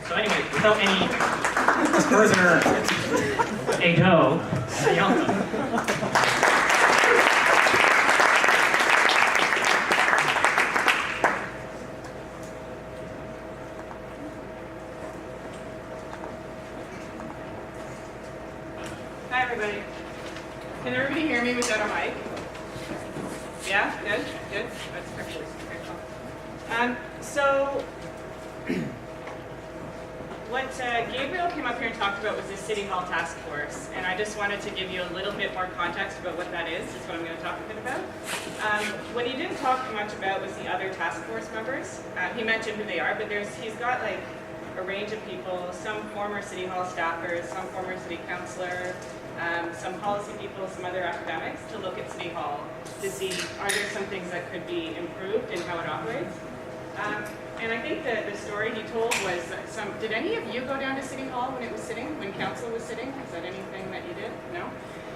So anyway, without any further ado, Bianca. Hi everybody. Can everybody hear me without a mic? Yeah? Good? Good? That's actually very cool. So, what Gabriel came up here and talked about was the City Hall Task Force, and I just wanted to give you a little bit more context about what that is what I'm going to talk a bit about. What he didn't talk much about was the other task force members. He mentioned who they are, but he's got like a range of people, some former City Hall staffers, some former City Councillor, some policy people, some other academics to look at City Hall to see are there some things that could be improved in how it operates. And I think the story he told was did any of you go down to City Hall when it was sitting, when council was sitting? Is that anything that you did? No?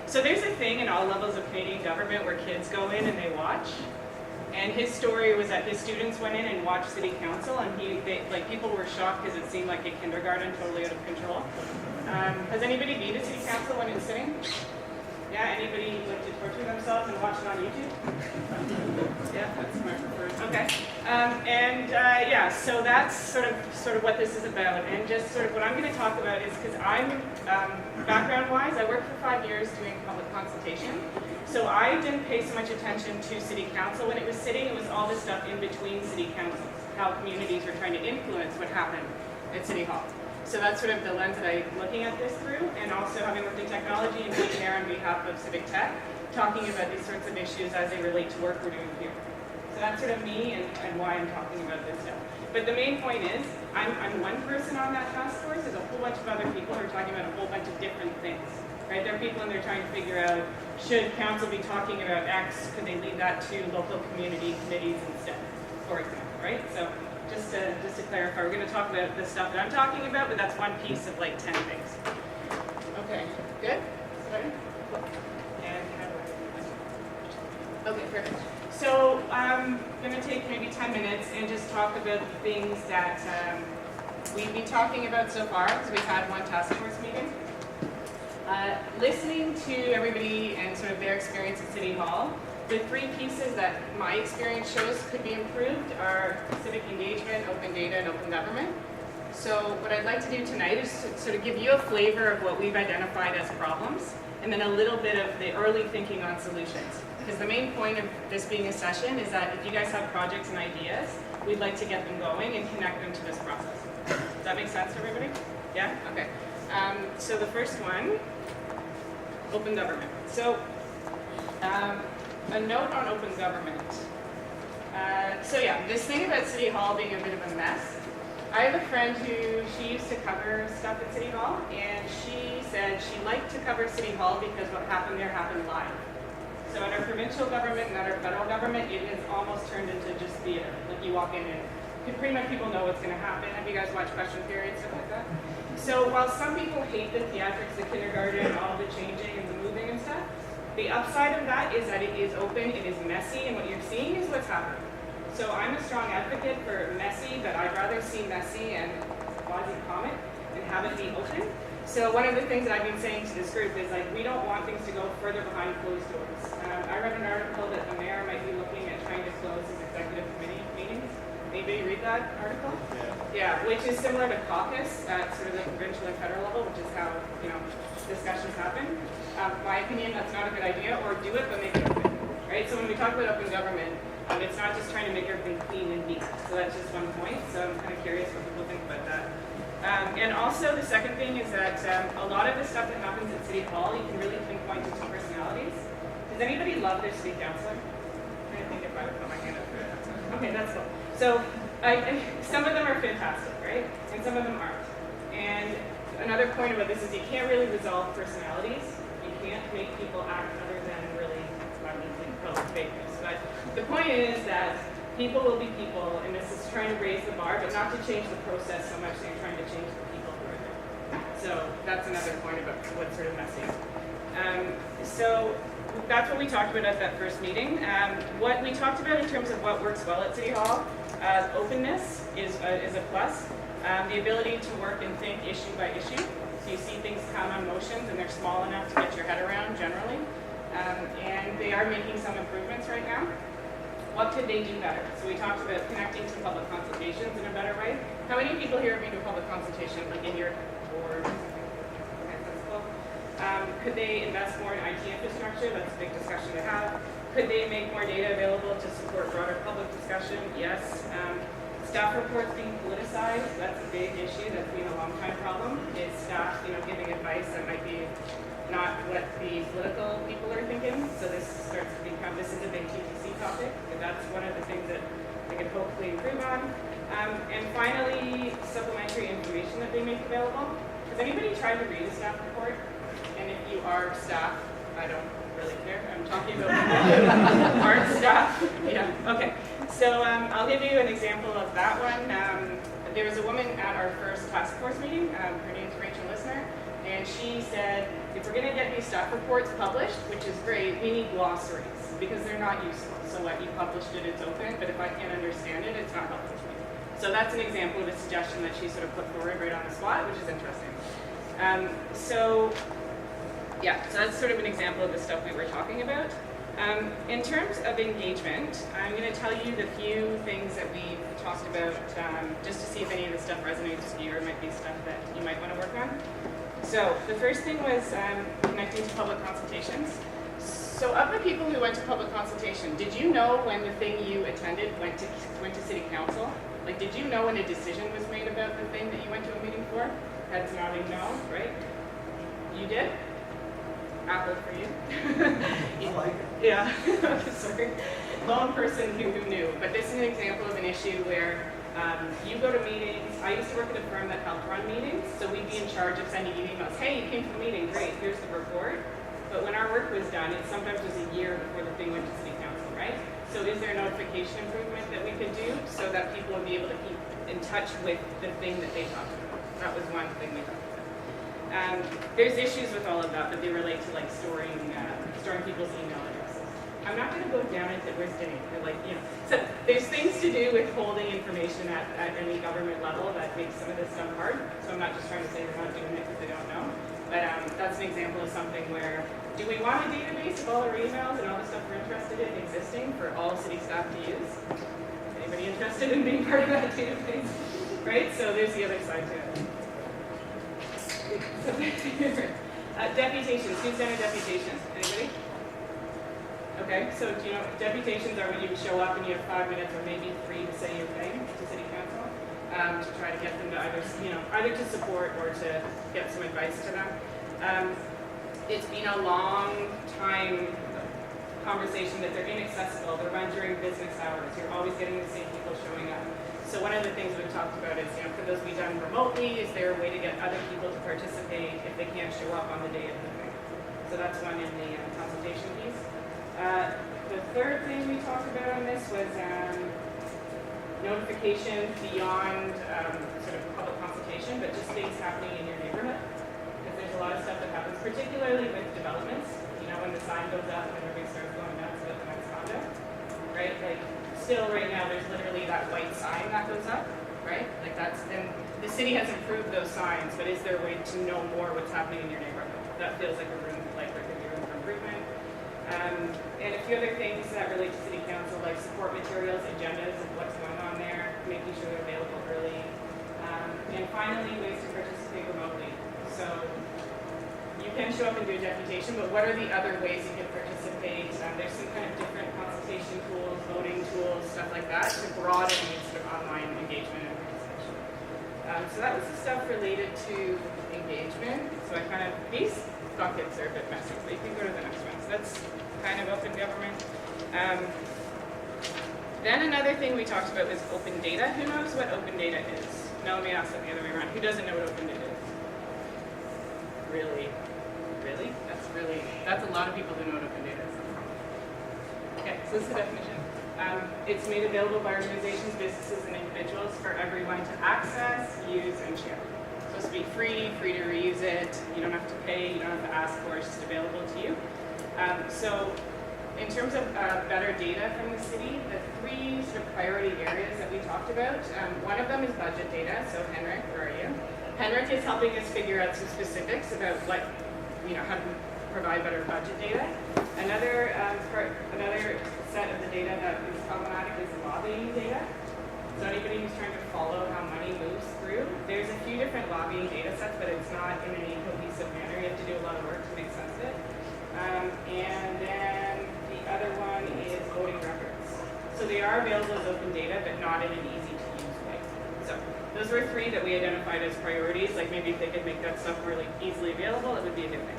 So there's a thing in all levels of Canadian government where kids go in and they watch. And his story was that his students went in and watched City Council, and people were shocked because it seemed like a kindergarten, totally out of control. Has anybody been to City Council when it's sitting? Yeah, anybody like to torture themselves and watch it on YouTube? Yeah, that's my preferred. Okay. Yeah, so that's sort of what this is about, and just sort of what I'm going to talk about is because I'm background-wise, I worked for 5 years doing public consultation, so I didn't pay so much attention to City Council when it was sitting. It was all the stuff in between City Councils, how communities were trying to influence what happened at City Hall. So that's sort of the lens that I'm looking at this through, and also having worked in technology and being there on behalf of Civic Tech, talking about these sorts of issues as they relate to work we're doing here. So that's sort of me and why I'm talking about this stuff. But the main point is, I'm one person on that task force. There's a whole bunch of other people who are talking about a whole bunch of different things. Right? There are people and they're trying to figure out, should council be talking about X? Could they leave that to local community committees instead, for example, right? So just to clarify, we're going to talk about the stuff that I'm talking about, but that's one piece of like 10 things. Okay, good? Sorry? And okay, perfect. So I'm going to take maybe 10 minutes and just talk about the things that we've been talking about so far, because we've had one task force meeting. Listening to everybody and sort of their experience at City Hall, the three pieces that my experience shows could be improved are civic engagement, open data, and open government. So what I'd like to do tonight is sort of give you a flavor of what we've identified as problems, and then a little bit of the early thinking on solutions. Because the main point of this being a session is that if you guys have projects and ideas, we'd like to get them going and connect them to this process. Does that make sense to everybody? Yeah? Okay. So the first one, open government. So a note on open government. This thing about City Hall being a bit of a mess. I have a friend who, she used to cover stuff at City Hall, and she said she liked to cover City Hall because what happened there happened live. So at our provincial government and at our federal government, it has almost turned into just theater. Like you walk in and pretty much people know what's going to happen. Have you guys watched question period, stuff like that? So while some people hate the theatrics, the kindergarten, all the changing and the moving and stuff, the upside of that is that it is open, it is messy, and what you're seeing is what's happening. So I'm a strong advocate for messy, but I'd rather see messy and quasi-comic and have it be open. So one of the things that I've been saying to this group is like, we don't want things to go further behind closed doors. I read an article that the mayor might be looking at trying to close his executive committee meetings. Anybody read that article? Yeah, which is similar to caucus at sort of the provincial and federal level, which is how, discussions happen. My opinion, that's not a good idea, or do it, but make it open, right? So when we talk about open government, it's not just trying to make everything clean and neat. So that's just one point. So I'm kind of curious what people think about that. And also the second thing is that a lot of the stuff that happens at City Hall, you can really pinpoint to two personalities. Does anybody love their city councilor? I think if I would put my hand up for it. Okay, that's cool. So some of them are fantastic, right? And some of them aren't. And another point about this is you can't really resolve personalities. You can't make people act other than really, probably fake news. But the point is that people will be people, and this is trying to raise the bar, but not to change the process so much that you're trying to change the people who are there. So that's another point about what's sort of messy. So that's what we talked about at that first meeting. What we talked about in terms of what works well at City Hall, openness is a plus. The ability to work and think issue by issue. So you see things come on motions and they're small enough to get your head around generally. And they are making some improvements right now. What could they do better? So we talked about connecting to public consultations in a better way. How many people here have been to a public consultation, like in your board? Okay, that's cool. Could they invest more in IT infrastructure? That's a big discussion to have. Could they make more data available to support broader public discussion? Yes. Staff reports being politicized, that's a big issue. That's been a long time problem. Is staff, giving advice that might be not what the political people are thinking. So this starts to become, this is a big TTC topic, but that's one of the things that they could hopefully improve on. And finally, supplementary information that they make available. Has anybody tried to read a staff report? And if you are staff, I don't really care. I'm talking about aren't staff. Yeah, okay. So I'll give you an example of that one. There was a woman at our first task force meeting. Her name's Rachel Listener. And she said, if we're going to get these staff reports published, which is great, we need glossaries because they're not useful. So what you published it, it's open, but if I can't understand it, it's not helpful to me. So that's an example of a suggestion that she sort of put forward right on the spot, which is interesting. So that's sort of an example of the stuff we were talking about. In terms of engagement, I'm going to tell you the few things that we've talked about just to see if any of the stuff resonates with you or might be stuff that you might want to work on. So the first thing was connecting to public consultations. So of the people who went to public consultation, did you know when the thing you attended went to city council? Like, did you know when a decision was made about the thing that you went to a meeting for? Heads nodding no, right? You did? Apple for you. I like it. Yeah, sorry. Lone person who knew. But this is an example of an issue where you go to meetings. I used to work at a firm that helped run meetings, so we'd be in charge of sending you emails. Hey, you came to the meeting, great, here's the report. But when our work was done, it sometimes was a year before the thing went to city council, right? So is there a notification improvement that we could do so that people would be able to keep in touch with the thing that they talked about? That was one thing we talked about. There's issues with all of that, but they relate to like storing people's email addresses. I'm not going to go down into where's Denny. So there's things to do with holding information at any government level that makes some of this stuff hard. So I'm not just trying to say they're not doing it because they don't know. But that's an example of something where, do we want a database of all our emails and all the stuff we're interested in existing for all city staff to use? Anybody interested in being part of that database? Right? So there's the other side to it. Deputations. Who's done a deputation? Anybody? Okay, so do you know deputations are when you show up and you have 5 minutes or maybe 3 to say your thing to city council to try to get them to either to support or to get some advice to them. It's been a long time conversation that they're inaccessible. They're run during business hours. You're always getting the same people showing up. So one of the things we've talked about is, could those be done remotely? Is there a way to get other people to participate if they can't show up on the day of the thing? So that's one in the consultation piece. The third thing we talked about on this was notification beyond sort of public consultation, but just things happening in your neighborhood. Because there's a lot of stuff that happens, particularly with developments. When the sign goes up and everybody starts going nuts about the next condo, right? Like, still right now, there's literally that white sign that goes up, right? Like and the city has improved those signs, but is there a way to know more what's happening in your neighborhood? That feels like there could be room for improvement. And a few other things that relate to city council, like support materials, agendas of what's going on there, making sure they're available early. And finally, ways to participate remotely. So you can show up and do a deputation, but what are the other ways you can participate? There's some kind of different consultation tools, voting tools, stuff like that, to broaden sort of online engagement and participation. So that was the stuff related to engagement. So these buckets are a bit messy, but you can go to the next one. So that's kind of open government. Then another thing we talked about was open data. Who knows what open data is? Now let me ask that the other way around. Who doesn't know what open data is? Really? That's a lot of people who know what open data is. Okay, so this is the definition. It's made available by organizations, businesses, and individuals for everyone to access, use, and share. It's supposed to be free to reuse it. You don't have to pay, you don't have to ask for it, it's just available to you. So in terms of better data from the city, the three sort of priority areas that we talked about, one of them is budget data. So Henrik, where are you? Henrik is helping us figure out some specifics about what, how to provide better budget data. Another set of the data that is problematic is lobbying data. So anybody who's trying to follow how money moves through, there's a few different lobbying data sets, but it's not in any cohesive manner. You have to do a lot of work to make sense of it. And then the other one is voting records. So they are available as open data, but not in an easy to use way. So those were three that we identified as priorities. Like maybe if they could make that stuff really easily available, it would be a good thing.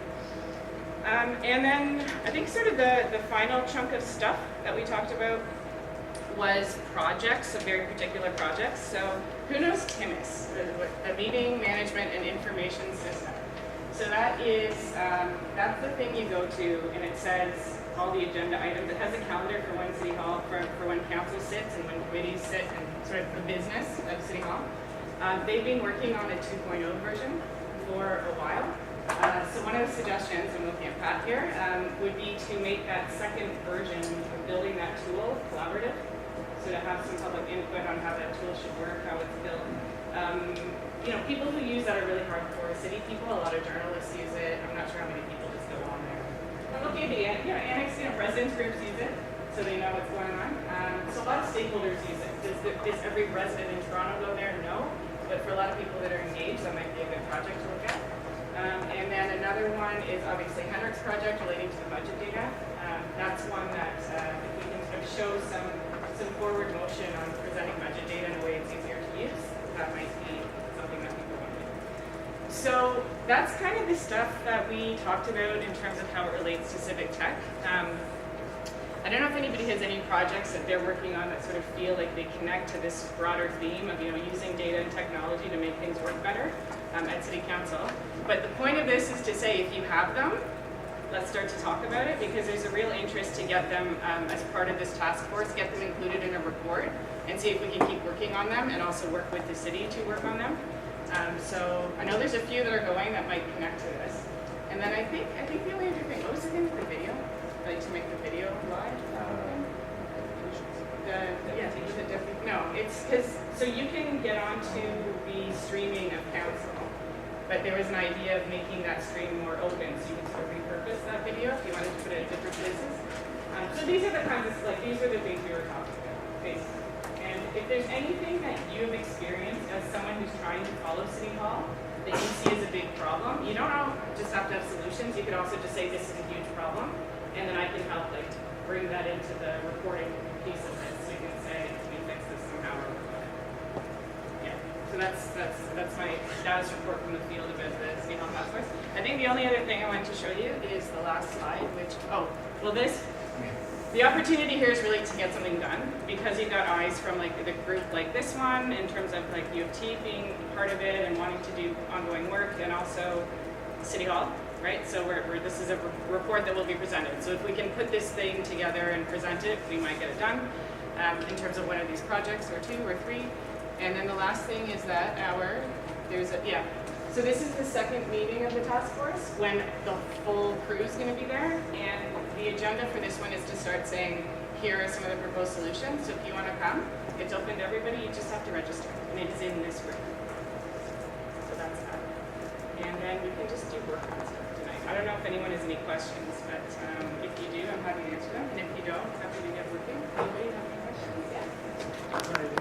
And then I think sort of the final chunk of stuff that we talked about was projects, some very particular projects. So who knows TIMIS, the Meeting Management and Information System? So that is, that's the thing you go to and it says all the agenda items. It has a calendar for when City Hall, for when council sits and when committees sit and sort of the business of City Hall. They've been working on a 2.0 version for a while. So one of the suggestions, I'm looking at Pat here, would be to make that second version of building that tool collaborative. So to have some public input on how that tool should work, how it's built. People who use that are really hardcore city people. A lot of journalists use it. I'm not sure how many people just go on there. But look at the annex, residents groups use it, so they know what's going on. So a lot of stakeholders use it. Does every resident in Toronto go there? No. But for a lot of people that are engaged, that might be a good project to look at. And then another one is obviously Henrik's project relating to the budget data. That's one that if we can sort of show some forward motion on presenting budget data in a way it's easier to use, that might be something that people want to do. So that's kind of the stuff that we talked about in terms of how it relates to civic tech. I don't know if anybody has any projects that they're working on that sort of feel like they connect to this broader theme of using data and technology to make things work better at City Council. But the point of this is to say if you have them, let's start to talk about it because there's a real interest to get them as part of this task force, get them included in a report and see if we can keep working on them and also work with the city to work on them. So I know there's a few that are going that might connect to this. And then I think the only other thing, what was the thing with the video? Like to make the video live? It's because, so you can get onto the streaming of council, but there was an idea of making that stream more open, so you can sort of repurpose that video if you wanted to put it at different places. So these are the kinds of, these are the things we were talking about, basically. And if there's anything that you have experienced as someone who's trying to follow City Hall that you see as a big problem, you don't just have to have solutions, you could also just say this is a huge problem, and then I can help bring that into the reporting piece of it, so you can say, can we fix this somehow or whatever. Yeah, so that's my status report from the field about the City Hall task force. I think the only other thing I wanted to show you is the last slide, which, the opportunity here is really to get something done because you've got eyes from the group like this one in terms of U of T being part of it and wanting to do ongoing work, and also City Hall, right? So this is a report that will be presented. So if we can put this thing together and present it, we might get it done in terms of one of these projects or two or three. And then the last thing is that so this is the second meeting of the task force when the full crew is going to be there, and the agenda for this one is to start saying, here are some of the proposed solutions. So if you want to come, it's open to everybody, you just have to register, and it is in this group. So that's that. And then we can just do work on stuff tonight. I don't know if anyone has any questions, but if you do, I'm happy to answer them, and if you don't, I'm happy to get working. Anybody have any questions? Yeah.